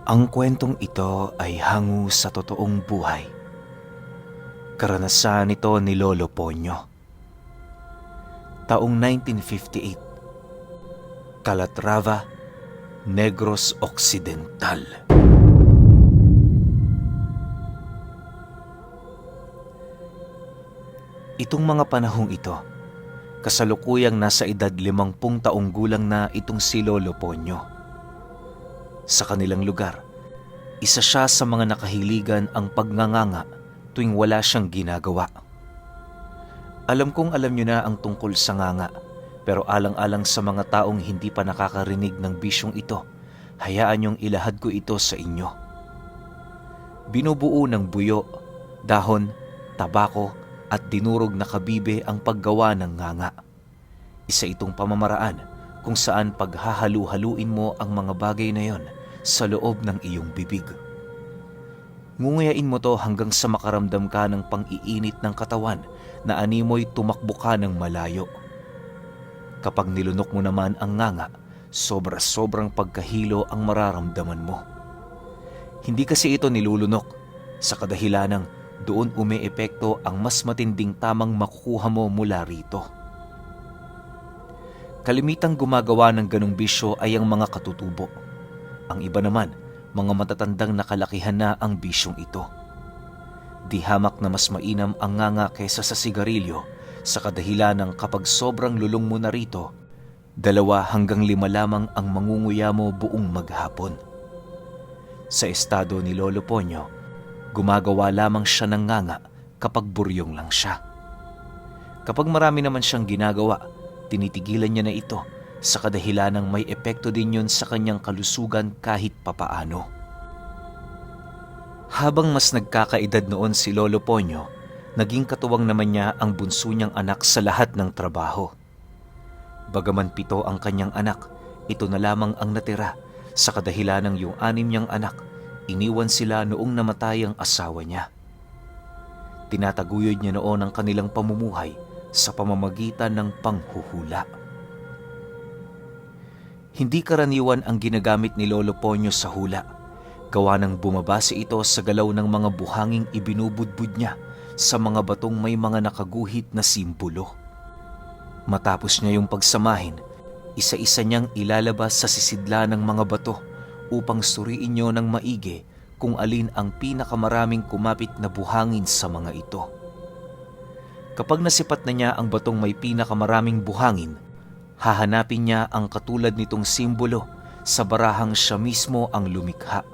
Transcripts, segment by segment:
Ang kwentong ito ay hango sa totoong buhay. Karanasan ito ni Lolo Ponyo. Taong 1958, Calatrava, Negros Occidental. Itong mga panahong ito, kasalukuyang nasa edad 50 taong gulang na itong si Lolo Ponyo. Sa kanilang lugar, isa siya sa mga nakahiligan ang pagnganganga tuwing wala siyang ginagawa. Alam kong alam niyo na ang tungkol sa nganga, pero alang-alang sa mga taong hindi pa nakakarinig ng bisyong ito, hayaan niyong ilahad ko ito sa inyo. Binubuo ng buyo, dahon, tabako at dinurog na kabibe ang paggawa ng nganga. Isa itong pamamaraan kung saan paghahalu-haluin mo ang mga bagay na yon sa loob ng iyong bibig. Ngunguyain mo to hanggang sa makaramdam ka ng pang-iinit ng katawan na animoy tumakbo ka ng malayo. Kapag nilunok mo naman ang nganga, sobra-sobrang pagkahilo ang mararamdaman mo. Hindi kasi ito nilulunok sa kadahilanang doon umeepekto ang mas matinding tamang makukuha mo mula rito. Kalimitang gumagawa ng ganong bisyo ay ang mga katutubo. Ang iba naman, mga matatandang nakalakihan na ang bisyong ito. Di hamak na mas mainam ang nganga kaysa sa sigarilyo sa kadahilanang kapag sobrang lulong mo na rito, 2 hanggang 5 lamang ang mangunguya mo buong maghapon. Sa estado ni Lolo Ponyo, gumagawa lamang siya ng nganga kapag buryong lang siya. Kapag marami naman siyang ginagawa, tinitigilan niya na ito sa kadahilanang may epekto din yun sa kanyang kalusugan kahit papaano. Habang mas nagkakaedad noon si Lolo Ponyo, naging katuwang naman niya ang bunso niyang anak sa lahat ng trabaho. Bagaman 7 ang kanyang anak, ito na lamang ang natira sa kadahilanang yung 6 niyang anak, iniwan sila noong namatay ang asawa niya. Tinataguyod niya noon ang kanilang pamumuhay sa pamamagitan ng panghuhula. Hindi karaniwan ang ginagamit ni Lolo Ponyo sa hula, gawa ng bumabase ito sa galaw ng mga buhanging ibinubudbud niya sa mga batong may mga nakaguhit na simbolo. Matapos niya yung pagsamahin, isa-isa niyang ilalabas sa sisidla ng mga bato upang suriin niyo ng maigi kung alin ang pinakamaraming kumapit na buhangin sa mga ito. Kapag nasipat na niya ang batong may pinakamaraming buhangin, hahanapin niya ang katulad nitong simbolo sa barahang siya mismo ang lumikha.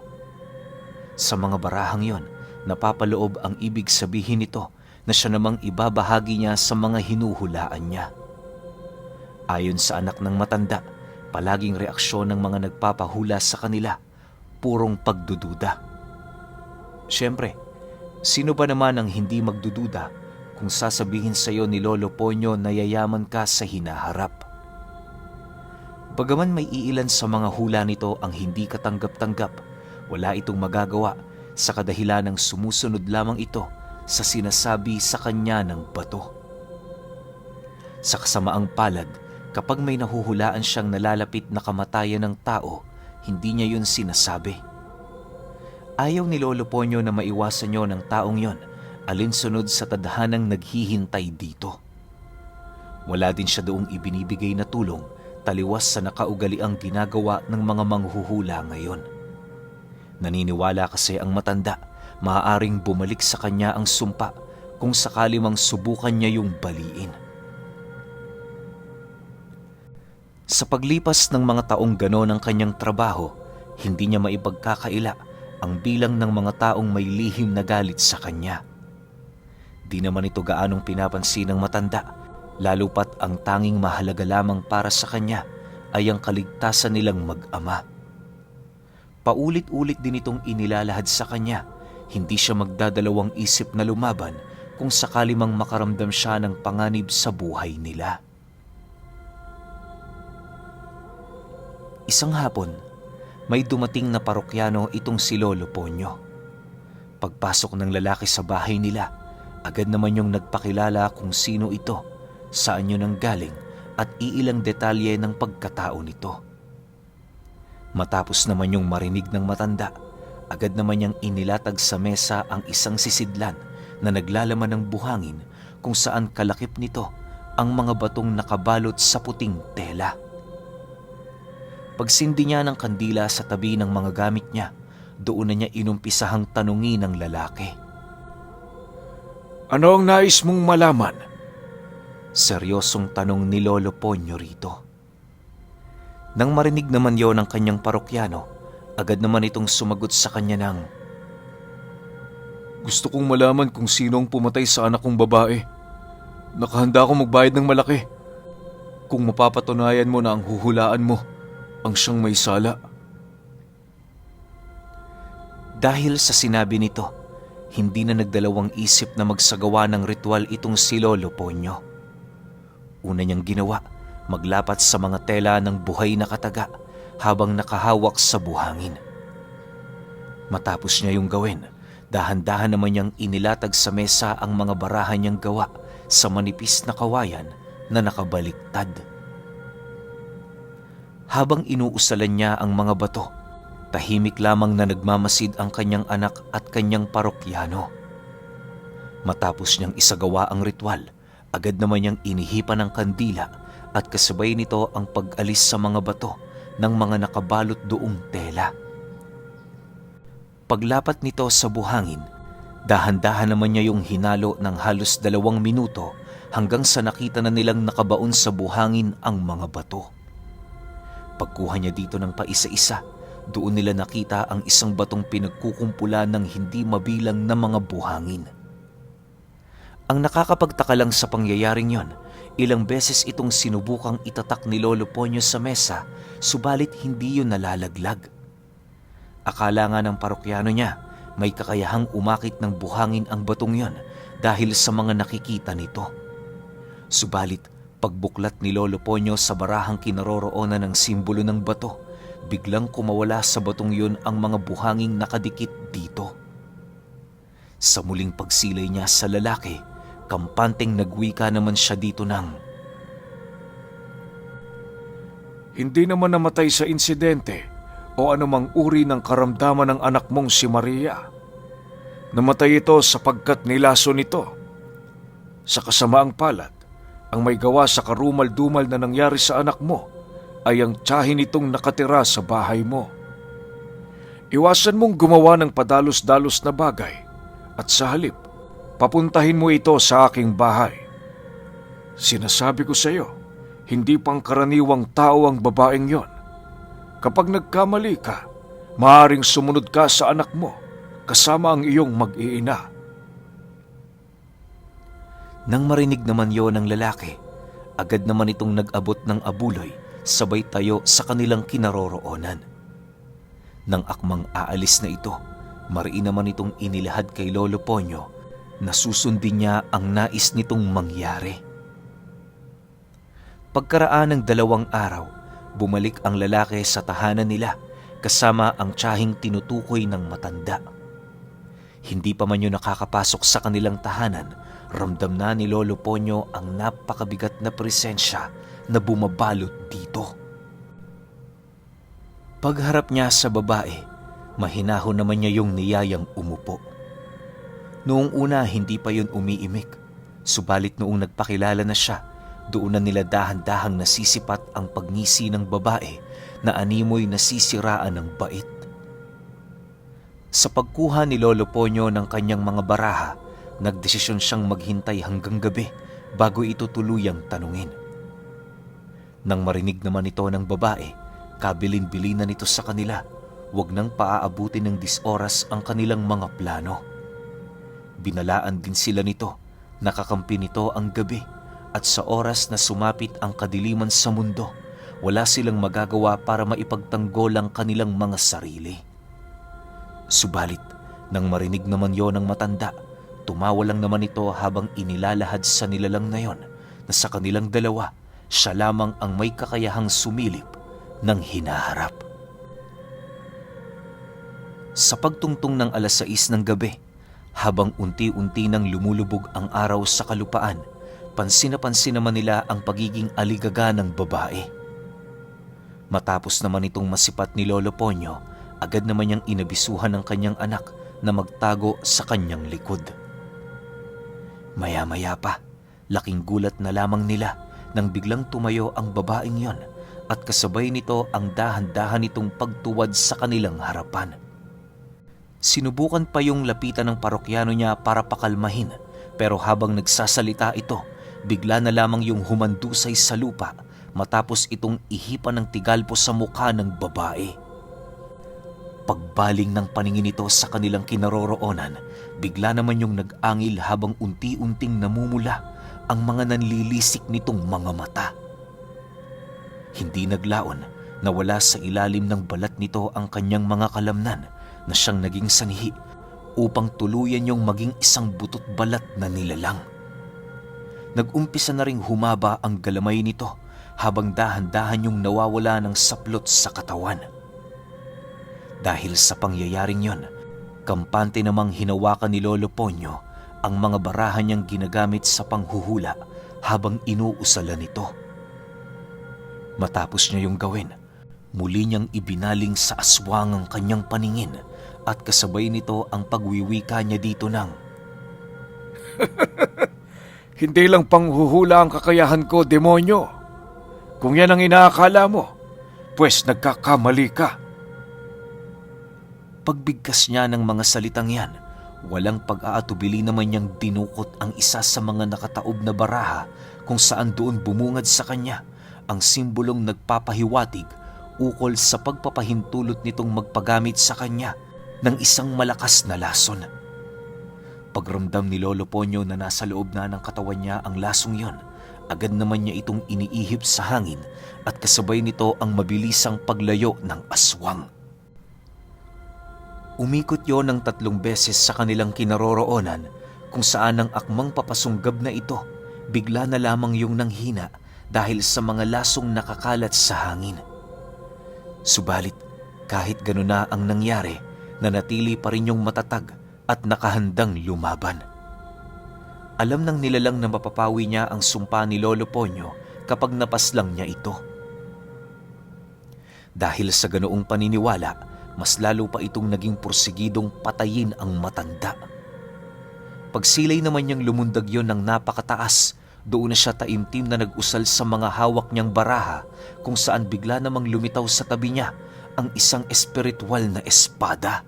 Sa mga barahang yon, napapaloob ang ibig sabihin nito na siya namang ibabahagi niya sa mga hinuhulaan niya. Ayon sa anak ng matanda, palaging reaksyon ng mga nagpapahula sa kanila, purong pagdududa. Siyempre, sino ba naman ang hindi magdududa kung sasabihin sa iyo ni Lolo Ponyo na yayaman ka sa hinaharap? Bagaman may iilan sa mga hula nito ang hindi katanggap-tanggap, wala itong magagawa sa kadahilanang sumusunod lamang ito sa sinasabi sa kanya ng bato. Sa kasamaang palad, kapag may nahuhulaan siyang nalalapit na kamatayan ng tao, hindi niya yun sinasabi. Ayaw ni Lolo Ponyo na maiwasan niyo ng taong yon, alinsunod sa tadhanang naghihintay dito. Wala din siya doong ibinibigay na tulong, taliwas sa nakaugaliang ginagawa ng mga manghuhula ngayon. Naniniwala kasi ang matanda, maaaring bumalik sa kanya ang sumpa kung sakali mang subukan niya yung baliin. Sa paglipas ng mga taong ganon ang kanyang trabaho, hindi niya maipagkakaila ang bilang ng mga taong may lihim na galit sa kanya. Di naman ito gaanong pinapansin ng matanda, lalo pat ang tanging mahalaga lamang para sa kanya ay ang kaligtasan nilang mag-ama. Paulit-ulit din itong inilalahad sa kanya, hindi siya magdadalawang isip na lumaban kung sakali mang makaramdam siya ng panganib sa buhay nila. Isang hapon, may dumating na parokyano itong si Lolo Ponyo. Pagpasok ng lalaki sa bahay nila, agad naman yung nagpakilala kung sino ito, saan yun ang galing at iilang detalye ng pagkatao nito. Matapos naman yung marinig ng matanda, agad naman niyang inilatag sa mesa ang isang sisidlan na naglalaman ng buhangin kung saan kalakip nito ang mga batong nakabalot sa puting tela. Pagsindi niya ng kandila sa tabi ng mga gamit niya, doon na niya inumpisahang tanungin ng lalaki. Ano ang nais mong malaman? Seryosong tanong ni Lolo Ponyo rito. Nang marinig naman yon ng kanyang parokyano, agad naman itong sumagot sa kanya ng, Gusto kong malaman kung sino ang pumatay sa anak kong babae. Nakahanda akong magbayad ng malaki. Kung mapapatunayan mo na ang huhulaan mo ang siyang may sala. Dahil sa sinabi nito, hindi na nagdalawang isip na magsagawa ng ritual itong si Lolo Ponyo. Una niyang ginawa, maglapat sa mga tela ng buhay na kataga habang nakahawak sa buhangin. Matapos niya yung gawin, dahan-dahan naman niyang inilatag sa mesa ang mga barahan niyang gawa sa manipis na kawayan na nakabaliktad. Habang inuusalan niya ang mga bato, tahimik lamang na nagmamasid ang kanyang anak at kanyang parokyano. Matapos niyang isagawa ang ritual, agad naman niyang inihipan ng kandila at kasabay nito ang pag-alis sa mga bato ng mga nakabalot doong tela. Paglapat nito sa buhangin, dahan-dahan naman niya yung hinalo ng halos 2 minuto hanggang sa nakita na nilang nakabaon sa buhangin ang mga bato. Pagkuha niya dito ng paisa-isa, doon nila nakita ang isang batong pinagkukumpulan ng hindi mabilang na mga buhangin. Ang nakakapagtaka lang sa pangyayaring yon, ilang beses itong sinubukang itatak ni Lolo Ponyo sa mesa, subalit hindi yun nalalaglag. Akala nga ng parokyano niya, may kakayahang umakit ng buhangin ang batong yon dahil sa mga nakikita nito. Subalit, pagbuklat ni Lolo Ponyo sa barahang kinaroroonan ng simbolo ng bato, biglang kumawala sa batong yun ang mga buhanging nakadikit dito. Sa muling pagsilay niya sa lalaki, kampanteng nagwika naman siya dito ng, Hindi naman namatay sa insidente o anumang uri ng karamdaman ng anak mong si Maria. Namatay ito sapagkat nilaso nito. Sa kasamaang palad, ang may gawa sa karumal-dumal na nangyari sa anak mo ay ang tiyahin nitong nakatira sa bahay mo. Iwasan mong gumawa ng padalos-dalos na bagay at sa halip, papuntahin mo ito sa aking bahay. Sinasabi ko sa iyo, hindi pangkaraniwang tao ang babaeng yon. Kapag nagkamali ka, maaaring sumunod ka sa anak mo kasama ang iyong mag-iina. Nang marinig naman yon ng lalaki, agad naman itong nag-abot ng abuloy sabay tayo sa kanilang kinaroroonan. Nang akmang aalis na ito, mariin naman itong inilahad kay Lolo Ponyo na susundin niya ang nais nitong mangyari. Pagkaraan ng 2 araw, bumalik ang lalaki sa tahanan nila kasama ang tiyahing tinutukoy ng matanda. Hindi pa man yun nakakapasok sa kanilang tahanan, ramdam na ni Lolo Ponyo ang napakabigat na presensya na bumabalot dito. Pagharap niya sa babae, mahinahon naman niya yung niyayang umupo. Noong una hindi pa yun umiimik, subalit noong nagpakilala na siya, doon na nila dahan-dahang nasisipat ang pagngisi ng babae na animoy nasisiraan ng bait. Sa pagkuha ni Lolo Ponyo ng kanyang mga baraha, nagdesisyon siyang maghintay hanggang gabi bago ito tuluyang tanungin. Nang marinig naman ito ng babae, kabilin-bilinan nito sa kanila, wag nang paaabutin ng 10 oras ang kanilang mga plano. Binalaan din sila nito, nakakampi nito ang gabi, at sa oras na sumapit ang kadiliman sa mundo, wala silang magagawa para maipagtanggol ang kanilang mga sarili. Subalit, nang marinig naman yon ng matanda, tumawa lang naman ito habang inilalahad sa nilalang na yon na sa kanilang dalawa, siya lamang ang may kakayahang sumilip ng hinaharap. Sa pagtungtong ng 6:00 ng gabi, habang unti-unti nang lumulubog ang araw sa kalupaan, pansin na pansin naman nila ang pagiging aligaga ng babae. Matapos naman itong masipat ni Lolo Ponyo, agad naman niyang inabisuhan ng kanyang anak na magtago sa kanyang likod. Maya-maya pa, laking gulat na lamang nila nang biglang tumayo ang babaeng yon at kasabay nito ang dahan-dahan nitong pagtuwad sa kanilang harapan. Sinubukan pa yung lapitan ng parokyano niya para pakalmahin, pero habang nagsasalita ito, bigla na lamang yung humandusay sa lupa matapos itong ihipan ng tigalpo sa mukha ng babae. Pagbaling ng paningin nito sa kanilang kinaroroonan, bigla naman yung nag-angil habang unti-unting namumula ang mga nanlilisik nitong mga mata. Hindi naglaon na wala sa ilalim ng balat nito ang kanyang mga kalamnan na siyang naging sanhi upang tuluyan yung maging isang butot balat na nilalang. Nag-umpisa na ring humaba ang galamay nito habang dahan-dahan yung nawawala ng saplot sa katawan. Dahil sa pangyayaring yon, kampante namang hinawakan ni Lolo Ponyo ang mga barahan niyang ginagamit sa panghuhula habang inuusalan nito. Matapos niya yung gawin, muli niyang ibinaling sa aswang ang kanyang paningin at kasabay nito ang pagwiwika niya dito ng, Hindi lang panghuhula ang kakayahan ko, demonyo. Kung yan ang inaakala mo, pues nagkakamali ka. Pagbigkas niya ng mga salitang yan, walang pag-aatubili naman niyang dinukot ang isa sa mga nakataob na baraha kung saan doon bumungad sa kanya ang simbolong nagpapahiwatig ukol sa pagpapahintulot nitong magpagamit sa kanya ng isang malakas na lason. Pagramdam ni Lolo Ponyo na nasa loob na ng katawan niya ang lasong yon, agad naman niya itong iniihip sa hangin at kasabay nito ang mabilisang paglayo ng aswang. Umikot yon ng 3 beses sa kanilang kinaroroonan kung saan ang akmang papasunggab na ito bigla na lamang yung nanghina dahil sa mga lasong nakakalat sa hangin. Subalit kahit gano'n na ang nangyari, nanatili pa rin yung matatag at nakahandang lumaban. Alam ng nilalang na mapapawi niya ang sumpa ni Lolo Ponyo kapag napaslang niya ito. Dahil sa ganoong paniniwala, mas lalo pa itong naging porsigidong patayin ang matanda. Pagsilay naman niyang lumundag yon ng napakataas, doon na siya taimtim na nag-usal sa mga hawak niyang baraha kung saan bigla namang lumitaw sa tabi niya ang isang espiritual na espada.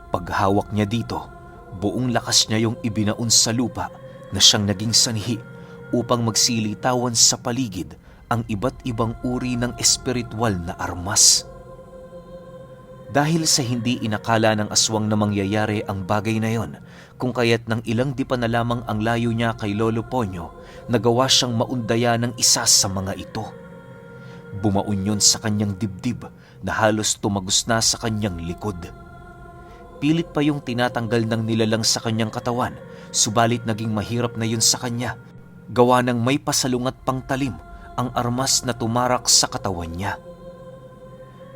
Paghawak niya dito, buong lakas niya yung ibinaon sa lupa na siyang naging sanhi upang magsilitawan sa paligid ang iba't ibang uri ng espiritual na armas. Dahil sa hindi inakala ng aswang na mangyayari ang bagay na yon, kung kaya't ng ilang di pa na lamang ang layo niya kay Lolo Ponyo, nagawa siyang maundaya ng isa sa mga ito. Bumaon yun sa kanyang dibdib na halos tumagos na sa kanyang likod. Pilit pa yung tinatanggal ng nilalang sa kanyang katawan, subalit naging mahirap na yun sa kanya, gawa ng may pasalungat pang talim ang armas na tumarak sa katawan niya.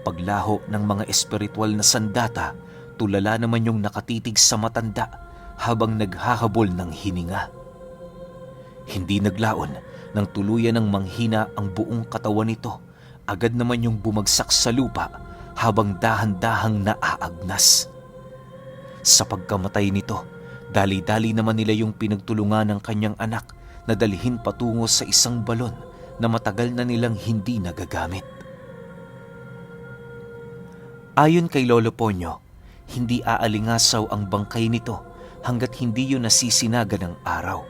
Paglaho ng mga espiritual na sandata, tulala naman yung nakatitig sa matanda habang naghahabol ng hininga. Hindi naglaon nang tuluyan ng manghina ang buong katawan nito, agad naman yung bumagsak sa lupa habang dahan-dahang naaagnas. Sa pagkamatay nito, dali-dali naman nila yung pinagtulungan ng kanyang anak na dalhin patungo sa isang balon na matagal na nilang hindi nagagamit. Ayon kay Lolo Ponyo, hindi aalingasaw ang bangkay nito hanggat hindi yun nasisinaga ng araw.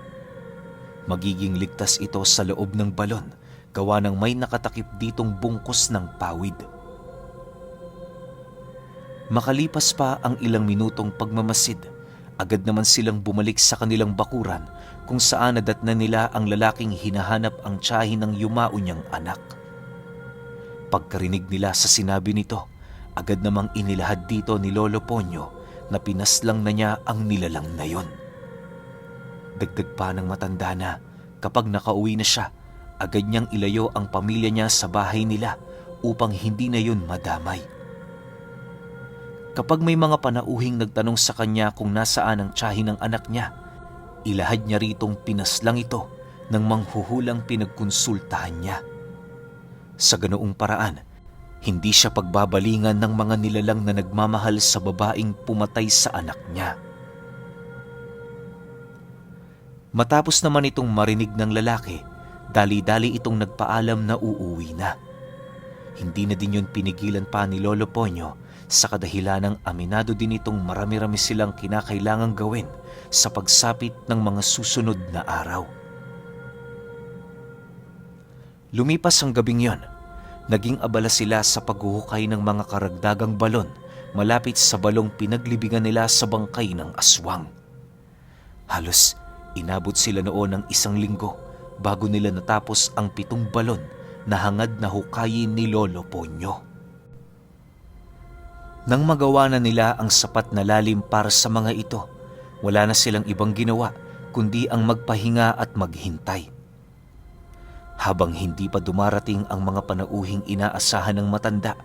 Magiging ligtas ito sa loob ng balon, gawa ng may nakatakip ditong bungkus ng pawid. Makalipas pa ang ilang minutong pagmamasid, agad naman silang bumalik sa kanilang bakuran kung saan nadatnan nila ang lalaking hinahanap ang tiyahin ng yumao niyang anak. Pagkarinig nila sa sinabi nito, agad namang inilahad dito ni Lolo Ponyo na pinaslang na niya ang nilalang na yon. Dagdag pa ng matanda na kapag nakauwi na siya, agad niyang ilayo ang pamilya niya sa bahay nila upang hindi na yun madamay. Kapag may mga panauhing nagtanong sa kanya kung nasaan ang tiyahin ng anak niya, ilahad niya ritong pinaslang ito ng manghuhulang pinagkonsultahan niya. Sa ganoong paraan, hindi siya pagbabalingan ng mga nilalang na nagmamahal sa babaeng pumatay sa anak niya. Matapos naman itong marinig ng lalaki, dali-dali itong nagpaalam na uuwi na. Hindi na din yun pinigilan pa ni Lolo Ponyo sa kadahilanang aminado din itong marami-rami silang kinakailangang gawin sa pagsapit ng mga susunod na araw. Lumipas ang gabing yon, naging abala sila sa paghuhukay ng mga karagdagang balon malapit sa balong pinaglibingan nila sa bangkay ng aswang. Halos inabot sila noon ng 1 linggo bago nila natapos ang 7 balon na hangad na hukayin ni Lolo Ponyo. Nang magawa na nila ang sapat na lalim para sa mga ito, wala na silang ibang ginawa kundi ang magpahinga at maghintay. Habang hindi pa dumarating ang mga panauhing inaasahan ng matanda,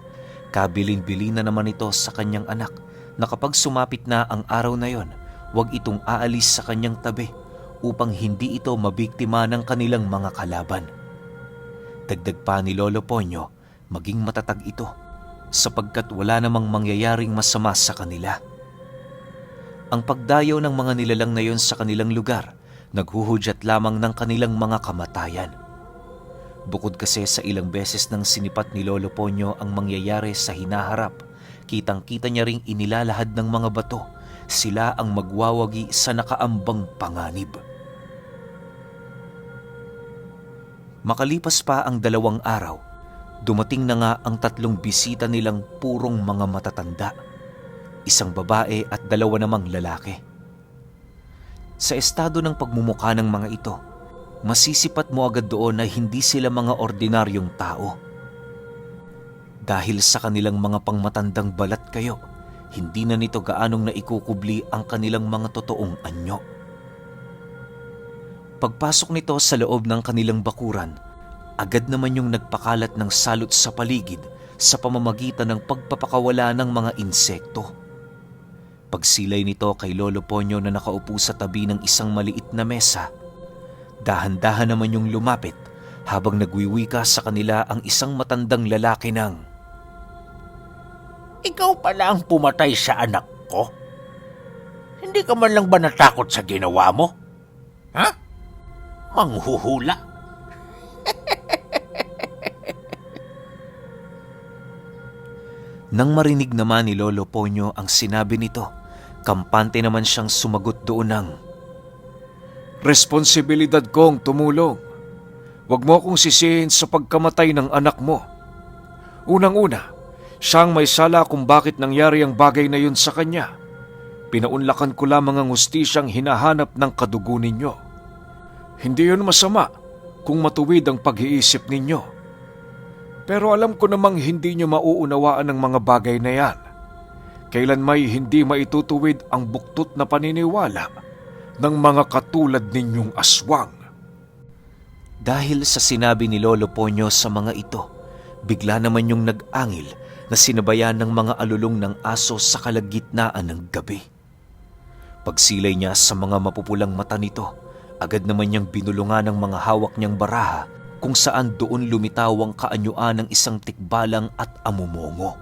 kabilin-bilin na naman ito sa kanyang anak na kapag sumapit na ang araw na yon, huwag itong aalis sa kanyang tabi upang hindi ito mabiktima ng kanilang mga kalaban. Dagdag pa ni Lolo Ponyo, maging matatag ito sapagkat wala namang mangyayaring masama sa kanila. Ang pagdayaw ng mga nilalang na yon sa kanilang lugar, naghuhudyat lamang ng kanilang mga kamatayan. Bukod kasi sa ilang beses nang sinipat ni Lolo Ponyo ang mangyayari sa hinaharap, kitang-kita niya ring inilalahad ng mga bato, sila ang magwawagi sa nakaambang panganib. Makalipas pa ang 2 araw, dumating na nga ang 3 bisita nilang purong mga matatanda, 1 babae at 2 namang lalaki. Sa estado ng pagmumukha ng mga ito, masisipat mo agad doon na hindi sila mga ordinaryong tao. Dahil sa kanilang mga pangmatandang balat kayo, hindi na nito gaanong naikukubli ang kanilang mga totoong anyo. Pagpasok nito sa loob ng kanilang bakuran, agad naman yung nagpakalat ng salot sa paligid sa pamamagitan ng pagpapakawala ng mga insekto. Pagsilay nito kay Lolo Ponyo na nakaupo sa tabi ng isang maliit na mesa, dahan-dahan naman yung lumapit habang nagwiwika sa kanila ang isang matandang lalaki ng, Ikaw pala ang pumatay sa anak ko? Hindi ka man lang ba natakot sa ginawa mo? Ha? Manghuhula? Nang marinig naman ni Lolo Ponyo ang sinabi nito, kampante naman siyang sumagot doon ng, Responsibilidad kong tumulong. Huwag mo akong sisihin sa pagkamatay ng anak mo. Unang-una, siyang may sala kung bakit nangyari ang bagay na yun sa kanya. Pinaunlakan ko lamang ang hustisyang hinahanap ng kadugo ninyo. Hindi yun masama kung matuwid ang pag-iisip ninyo. Pero alam ko namang hindi nyo mauunawaan ang mga bagay na yan. Kailan may hindi maitutuwid ang buktot na paniniwala ng mga katulad ninyong aswang. Dahil sa sinabi ni Lolo Ponyo sa mga ito, bigla naman yung nag-angil na sinabayan ng mga alulong ng aso sa kalagitnaan ng gabi. Pagsilay niya sa mga mapupulang mata nito, agad naman niyang binulungan ng mga hawak niyang baraha kung saan doon lumitaw ang kaanyuan ng isang tikbalang at amumongo.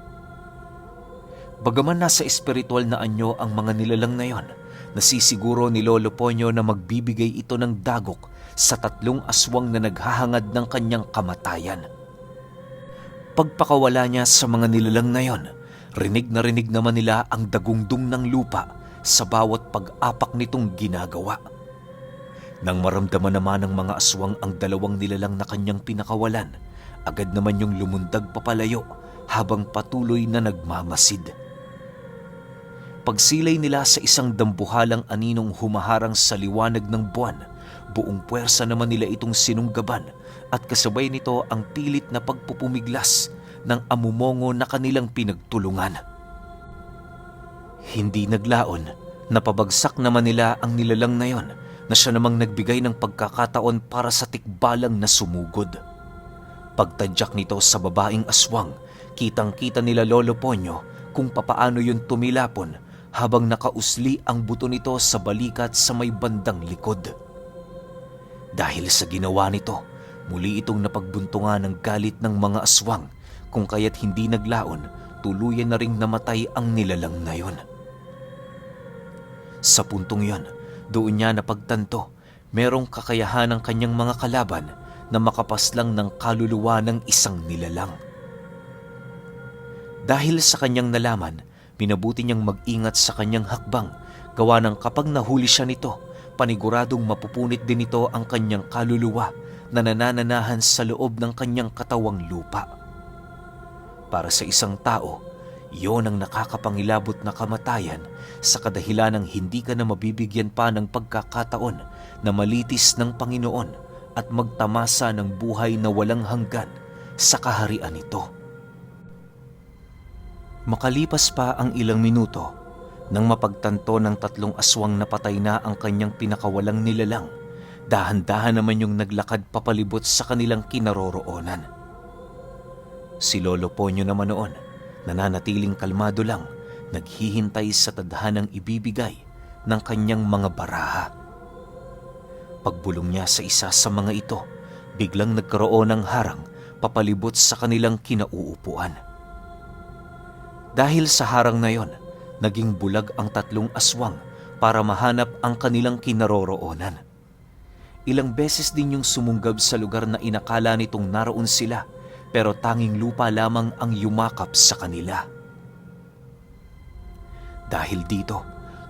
Bagaman nasa espiritual na anyo ang mga nilalang na yon, nasisiguro ni Lolo Ponyo na magbibigay ito ng dagok sa 3 aswang na naghahangad ng kanyang kamatayan. Pagpakawala niya sa mga nilalang na yon, rinig na rinig naman nila ang dagungdong ng lupa sa bawat pag-apak nitong ginagawa. Nang maramdaman naman ng mga aswang ang 2 nilalang na kanyang pinakawalan, agad naman yung lumundag papalayo habang patuloy na nagmamasid. Pagsilay nila sa isang dambuhalang aninong humaharang sa liwanag ng buwan, buong puwersa naman nila itong sinunggaban at kasabay nito ang pilit na pagpupumiglas ng amumongo na kanilang pinagtulungan. Hindi naglaon, napabagsak naman nila ang nilalang na yon na siya namang nagbigay ng pagkakataon para sa tikbalang na sumugod. Pagtadyak nito sa babaeng aswang, kitang-kita nila Lolo Ponyo kung papaano yun tumilapon habang nakausli ang buto nito sa balikat sa may bandang likod. Dahil sa ginawa nito, Muli itong napagbuntungan ng galit ng mga aswang, kung kaya't hindi naglaon, tuluyan na ring namatay ang nilalang na yon. Sa puntong yon, doon niya napagtanto, merong kakayahan ng kanyang mga kalaban na makapaslang ng kaluluwa ng isang nilalang. Dahil sa kanyang nalaman, minabuti niyang mag-ingat sa kanyang hakbang, gawa ng kapag nahuli siya nito, paniguradong mapupunit din ito ang kanyang kaluluwa na nanananahan sa loob ng kanyang katawang lupa. Para sa isang tao, iyon ang nakakapangilabot na kamatayan sa kadahilan ng hindi ka na mabibigyan pa ng pagkakataon na malitis ng Panginoon at magtamasa ng buhay na walang hanggan sa kaharian nito. Makalipas pa ang ilang minuto, nang mapagtanto ng 3 aswang na patay na ang kanyang pinakawalang nilalang, dahan-dahan naman yung naglakad papalibot sa kanilang kinaroroonan. Si Lolo Ponyo naman noon, nananatiling kalmado lang, naghihintay sa tadhanang ibibigay ng kanyang mga baraha. Pagbulong niya sa isa sa mga ito, biglang nagkaroon ng harang papalibot sa kanilang kinauupuan. Dahil sa harang na yon, naging bulag ang 3 aswang para mahanap ang kanilang kinaroroonan. Ilang beses din yung sumunggab sa lugar na inakala nitong naroon sila, pero tanging lupa lamang ang yumakap sa kanila. Dahil dito,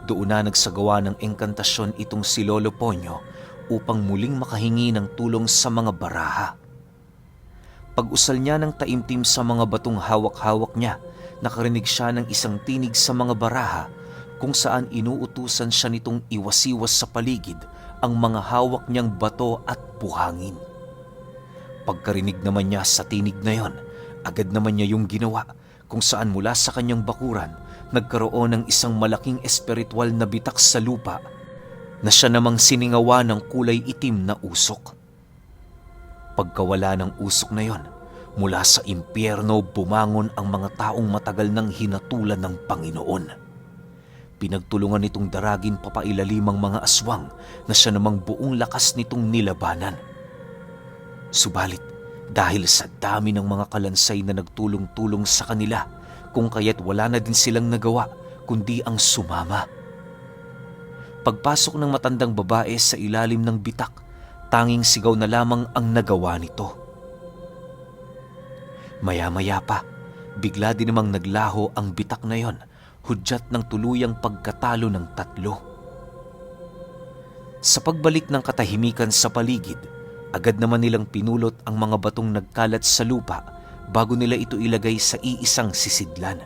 doon na nagsagawa ng engkantasyon itong si Lolo Ponyo upang muling makahingi ng tulong sa mga baraha. Pag-usal niya ng taimtim sa mga batong hawak-hawak niya, nakarinig siya ng isang tinig sa mga baraha kung saan inuutusan siya nitong iwasiwas sa paligid ang mga hawak niyang bato at buhangin. Pagkarinig naman niya sa tinig na yon, agad naman niya yung ginawa kung saan mula sa kanyang bakuran nagkaroon ng isang malaking espiritual na bitak sa lupa na siya namang siningawa ng kulay itim na usok. Pagkawala ng usok na yon, mula sa impyerno bumangon ang mga taong matagal nang hinatulan ng Panginoon. Pinagtulungan nitong daragin papailalim ang mga aswang na siya namang buong lakas nitong nilabanan. Subalit, dahil sa dami ng mga kalansay na nagtulong-tulong sa kanila, kung kaya't wala na din silang nagawa kundi ang sumama. Pagpasok ng matandang babae sa ilalim ng bitak, tanging sigaw na lamang ang nagawa nito. Maya-maya pa, bigla din namang naglaho ang bitak na yon, hudyat ng tuluyang pagkatalo ng 3. Sa pagbalik ng katahimikan sa paligid, agad naman nilang pinulot ang mga batong nagkalat sa lupa bago nila ito ilagay sa iisang sisidlan.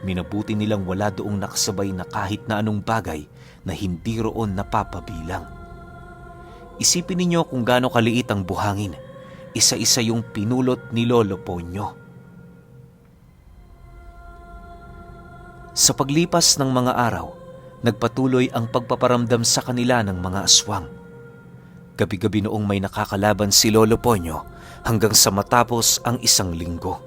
Minabuti nilang wala doong nakasabay na kahit na anong bagay na hindi roon napapabilang. Isipin ninyo kung gaano kaliit ang buhangin. Isa-isa yung pinulot ni Lolo Ponyo. Sa paglipas ng mga araw, nagpatuloy ang pagpaparamdam sa kanila ng mga aswang. Gabi-gabi noong may nakakalaban si Lolo Ponyo hanggang sa matapos ang 1 linggo.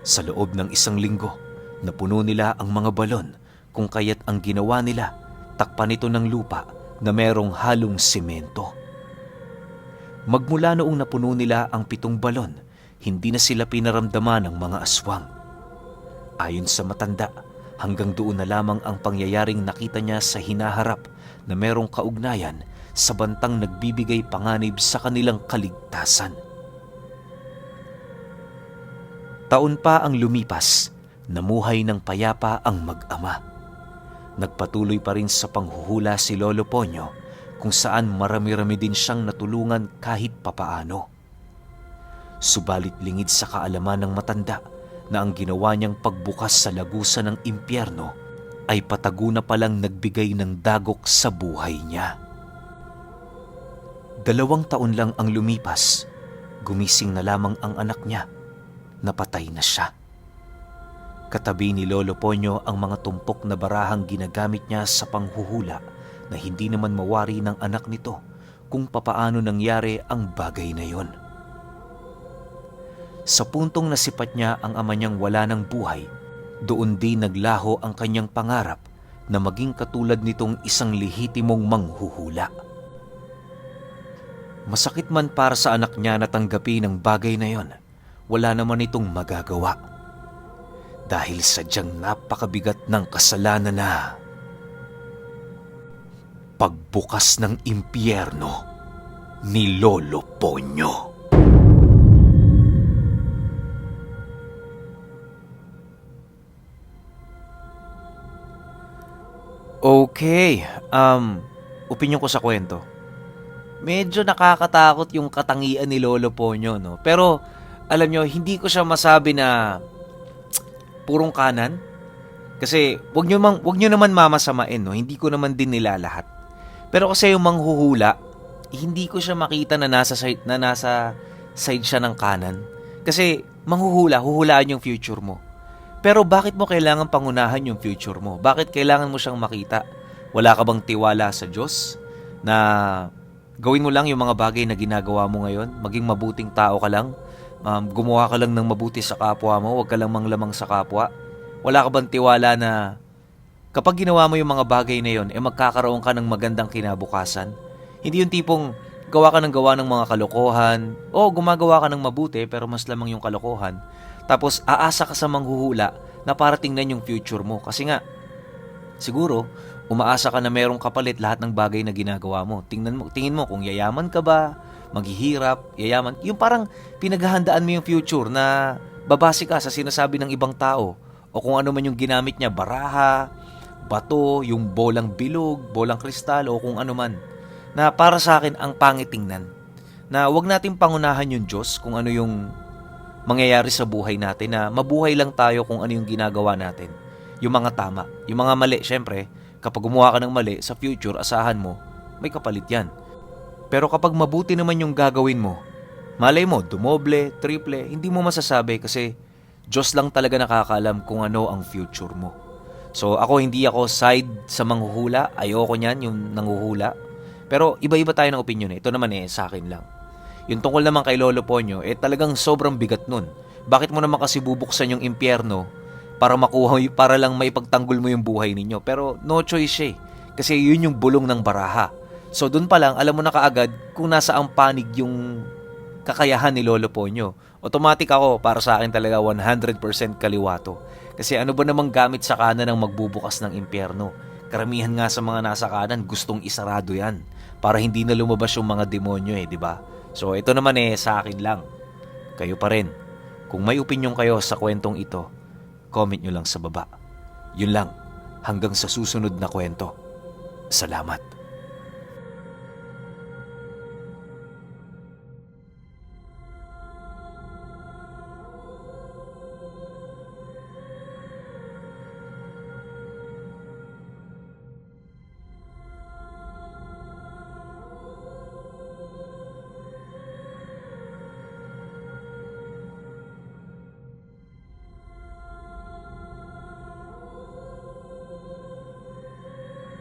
Sa loob ng 1 linggo, napuno nila ang mga balon kung kaya't ang ginawa nila, takpan ito ng lupa na merong halong semento. Magmula noong napuno nila ang 7 balon, hindi na sila pinaramdaman ng mga aswang. Ayon sa matanda, hanggang doon na lamang ang pangyayaring nakita niya sa hinaharap na merong kaugnayan sa bantang nagbibigay panganib sa kanilang kaligtasan. Taon pa ang lumipas, namuhay ng payapa ang mag-ama. Nagpatuloy pa rin sa panghuhula si Lolo Ponyo, kung saan marami-rami din siyang natulungan kahit papaano. Subalit lingid sa kaalaman ng matanda na ang ginawa niyang pagbukas sa lagusan ng impyerno ay patago na palang nagbigay ng dagok sa buhay niya. 2 taon lang ang lumipas, gumising na lamang ang anak niya, napatay na siya. Katabi ni Lolo Ponyo ang mga tumpok na barahang ginagamit niya sa panghuhula na hindi naman mawari ng anak nito kung papaano nangyari ang bagay na yon. Sa puntong nasipat niya ang ama niyang wala ng buhay, doon din naglaho ang kanyang pangarap na maging katulad nitong isang lehitimong manghuhula. Masakit man para sa anak niya na tanggapin ang bagay na yon, wala naman itong magagawa. Dahil sadyang napakabigat ng kasalanan na pagbukas ng impyerno ni Lolo Ponyo. Okay, opinyon ko sa kwento. Medyo nakakatakot yung katangian ni Lolo Ponyo, no? Pero, alam nyo, hindi ko siya masabi na purong kanan. Kasi, wag nyo naman mamasamain, no? Hindi ko naman din nila lahat. Pero kasi yung manghuhula, hindi ko siya makita na nasa side siya ng kanan. Kasi, huhulaan yung future mo. Pero bakit mo kailangan pangunahan yung future mo? Bakit kailangan mo siyang makita? Wala ka bang tiwala sa Diyos na gawin mo lang yung mga bagay na ginagawa mo ngayon? Maging mabuting tao ka lang? Gumawa ka lang ng mabuti sa kapwa mo? Huwag ka lang manglamang sa kapwa? Wala ka bang tiwala na kapag ginawa mo yung mga bagay na yun, magkakaroon ka ng magandang kinabukasan? Hindi yung tipong gawa ka ng mga kalokohan, o gumagawa ka ng mabuti pero mas lamang yung kalokohan. Tapos aasa ka sa manghuhula na para tingnan yung future mo. Kasi nga, siguro, umaasa ka na merong kapalit lahat ng bagay na ginagawa mo. Tingin mo kung yayaman ka ba, maghihirap, yayaman. Yung parang pinaghahandaan mo yung future na babase ka sa sinasabi ng ibang tao. O kung ano man yung ginamit niya, baraha, bato, yung bolang bilog, bolang kristal, o kung ano man. Na para sa akin, ang pangit tingnan. Na wag natin pangunahan yung Diyos kung ano yung mangyayari sa buhay natin, na mabuhay lang tayo kung ano yung ginagawa natin. Yung mga tama. Yung mga mali, syempre, kapag gumawa ka ng mali, sa future, asahan mo, may kapalit yan. Pero kapag mabuti naman yung gagawin mo, malay mo, dumoble, triple, hindi mo masasabi kasi Diyos lang talaga nakakaalam kung ano ang future mo. So hindi ako side sa manghuhula. Ayoko niyan, yung nanghuhula. Pero iba-iba tayo ng opinion. Ito naman sa akin lang. Yung tungkol naman kay Lolo Ponyo, talagang sobrang bigat nun. Bakit mo naman kasi bubuksan yung impyerno para para lang maipagtanggol mo yung buhay ninyo? Pero no choice siya kasi yun yung bulong ng baraha. So dun pa lang, alam mo na kaagad kung nasa ang panig yung kakayahan ni Lolo Ponyo. Automatic ako, para sa akin talaga 100% kaliwato. Kasi ano ba namang gamit sa kanan ng magbubukas ng impyerno? Karamihan nga sa mga nasa kanan, gustong isarado yan para hindi na lumabas yung mga demonyo di ba? So ito naman sa akin lang. Kayo pa rin. Kung may opinyon kayo sa kwentong ito, comment nyo lang sa baba. Yun lang. Hanggang sa susunod na kwento. Salamat.